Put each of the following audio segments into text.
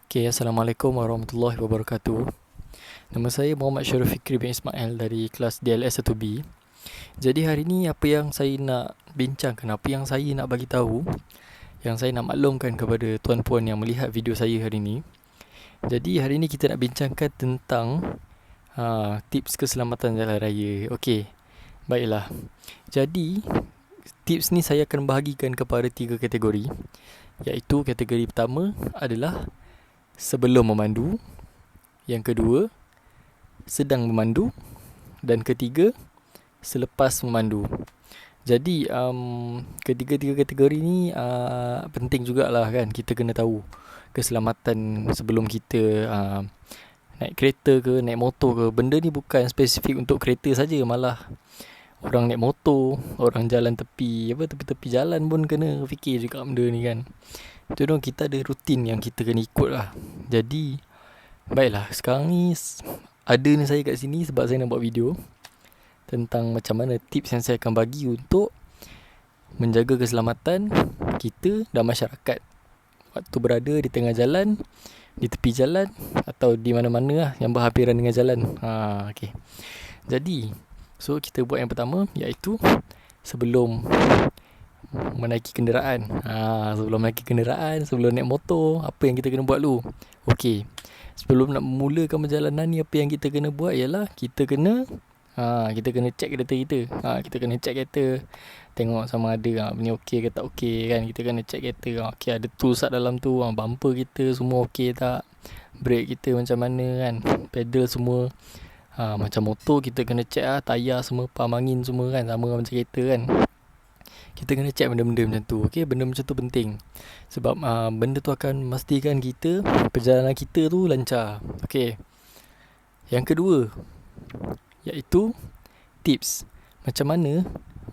Okay, Assalamualaikum warahmatullahi wabarakatuh. Nama saya Muhammad Syarul Fikri bin Ismail dari kelas DLS 1B. Jadi hari ni apa yang saya nak bincangkan, apa yang saya nak bagi tahu, yang saya nak maklumkan kepada tuan-puan yang melihat video saya hari ni. Jadi hari ni kita nak bincangkan tentang tips keselamatan jalan raya. Okey, baiklah. Jadi tips ni saya akan bahagikan kepada 3 kategori, iaitu kategori pertama adalah sebelum memandu, yang kedua sedang memandu, dan ketiga selepas memandu. Jadi ketiga-tiga kategori ni penting jugalah kan, kita kena tahu keselamatan sebelum kita naik kereta ke, naik motor ke. Benda ni bukan spesifik untuk kereta saja, malah orang naik motor, orang jalan tepi-tepi jalan pun kena fikir juga benda ni kan. Itu dong, kita ada rutin yang kita kena ikut lah. Jadi baiklah, sekarang ni ada ni saya kat sini sebab saya nak buat video tentang macam mana tips yang saya akan bagi untuk menjaga keselamatan kita dan masyarakat waktu berada di tengah jalan, di tepi jalan atau di mana-mana lah yang berhampiran dengan jalan. Okay. Jadi kita buat yang pertama, iaitu sebelum menaiki kenderaan. Sebelum menaiki kenderaan, sebelum naik motor, apa yang kita kena buat dulu? Okey. Sebelum nak memulakan perjalanan ni, apa yang kita kena buat ialah kita kena check kereta kita. Kita kena check kereta, tengok sama ada ni okey ke tak okey kan. Kita kena check kereta. Okey, ada tools kat dalam tu, bumper kita semua okey tak? Brake kita macam mana kan? Pedal semua. Macam motor kita kena check tayar semua, pam angin semua kan, sama macam kereta kan. Kita kena check benda-benda macam tu. Okay, benda macam tu penting. Sebab benda tu akan memastikan kita, perjalanan kita tu lancar. Okay. Yang kedua, iaitu tips macam mana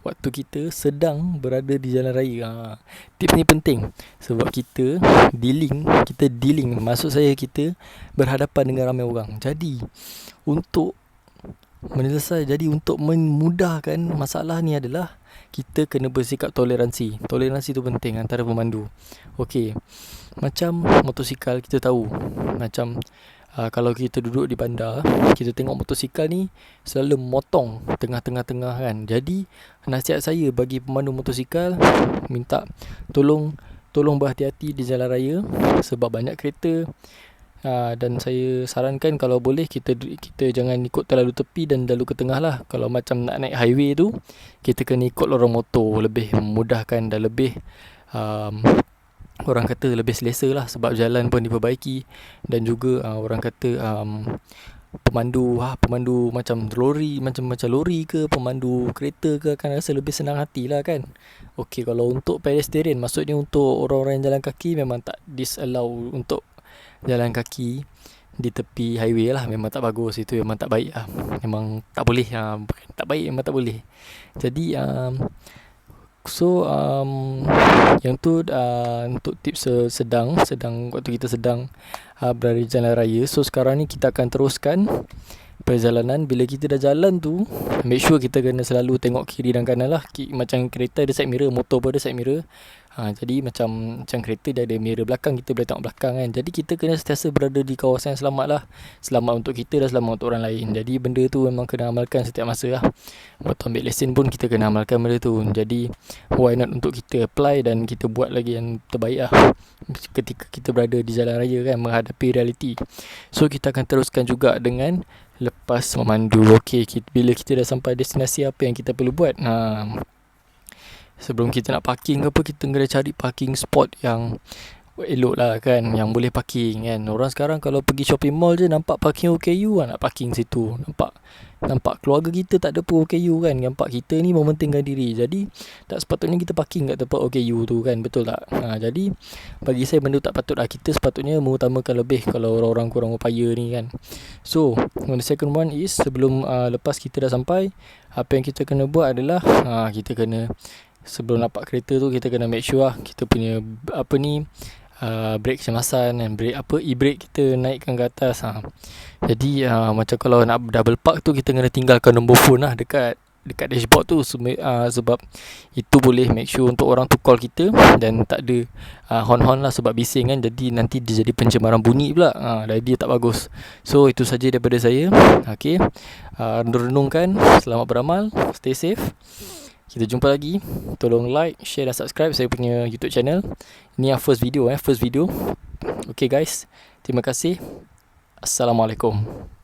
waktu kita sedang berada di jalan raya. Tips ni penting sebab kita dealing, maksud saya kita berhadapan dengan ramai orang. Jadi untuk memudahkan masalah ni adalah kita kena bersikap toleransi. Toleransi tu penting antara pemandu. Okey, macam motosikal kita tahu, macam kalau kita duduk di bandar, kita tengok motosikal ni selalu memotong tengah-tengah kan. Jadi nasihat saya bagi pemandu motosikal, minta tolong berhati-hati di jalan raya sebab banyak kereta. Dan saya sarankan kalau boleh kita jangan ikut terlalu tepi dan terlalu ke tengah lah. Kalau macam nak naik highway tu, kita kena ikut lorong motor, lebih memudahkan dan lebih orang kata lebih selesa lah sebab jalan pun diperbaiki. Dan juga orang kata pemandu macam lori, macam lori ke, pemandu kereta ke akan rasa lebih senang hati lah kan. Okey, kalau untuk pedestrian, maksudnya untuk orang-orang yang jalan kaki, memang tak disallow untuk jalan kaki di tepi highway lah. Memang tak bagus, itu memang tak baik lah. Memang tak boleh, bukan tak baik, memang tak boleh. Jadi yang tu untuk tips sedang waktu kita sedang berada di jalan raya. So sekarang ni kita akan teruskan perjalanan. Bila kita dah jalan tu, make sure kita kena selalu tengok kiri dan kanan lah. Macam kereta ada side mirror, motor pun ada side mirror. Jadi macam kereta dia ada mirror belakang, kita boleh tengok belakang kan. Jadi kita kena sentiasa berada di kawasan yang selamat lah. Selamat untuk kita dan selamat untuk orang lain. Jadi benda tu memang kena amalkan setiap masa lah. Waktu ambil lesen pun kita kena amalkan benda tu. Jadi why not untuk kita apply dan kita buat lagi yang terbaik lah ketika kita berada di jalan raya kan, menghadapi realiti. So kita akan teruskan juga dengan lepas memandu. Okey, bila kita dah sampai destinasi, apa yang kita perlu buat? Sebelum kita nak parking ke apa, kita kena cari parking spot yang elok lah kan, yang boleh parking kan. Orang sekarang kalau pergi shopping mall je nampak parking OKU nak parking situ. Nampak keluarga kita tak ada pun OKU kan. Nampak kita ni mementingkan diri. Jadi tak sepatutnya kita parking kat tempat OKU tu kan, betul tak? Jadi bagi saya benda tak patut lah. Kita sepatutnya mengutamakan lebih kalau orang-orang kurang upaya ni kan. So the second one is, sebelum lepas kita dah sampai, apa yang kita kena buat adalah kita kena, sebelum nampak kereta tu, kita kena make sure kita punya brake kecemasan dan e-brake kita naikkan ke atas. Jadi macam kalau nak double park tu, kita kena tinggalkan nombor phone lah dekat dekat dashboard tu, sebab itu boleh make sure untuk orang tu call kita dan tak ada horn-horn lah, sebab bising kan, jadi nanti dia jadi pencemaran bunyi pula, jadi tak bagus. So itu saja daripada saya. Okay, renung-renungkan, selamat beramal, stay safe. Kita jumpa lagi. Tolong like, share dan subscribe saya punya YouTube channel. Ini yang first video. Okay guys, terima kasih. Assalamualaikum.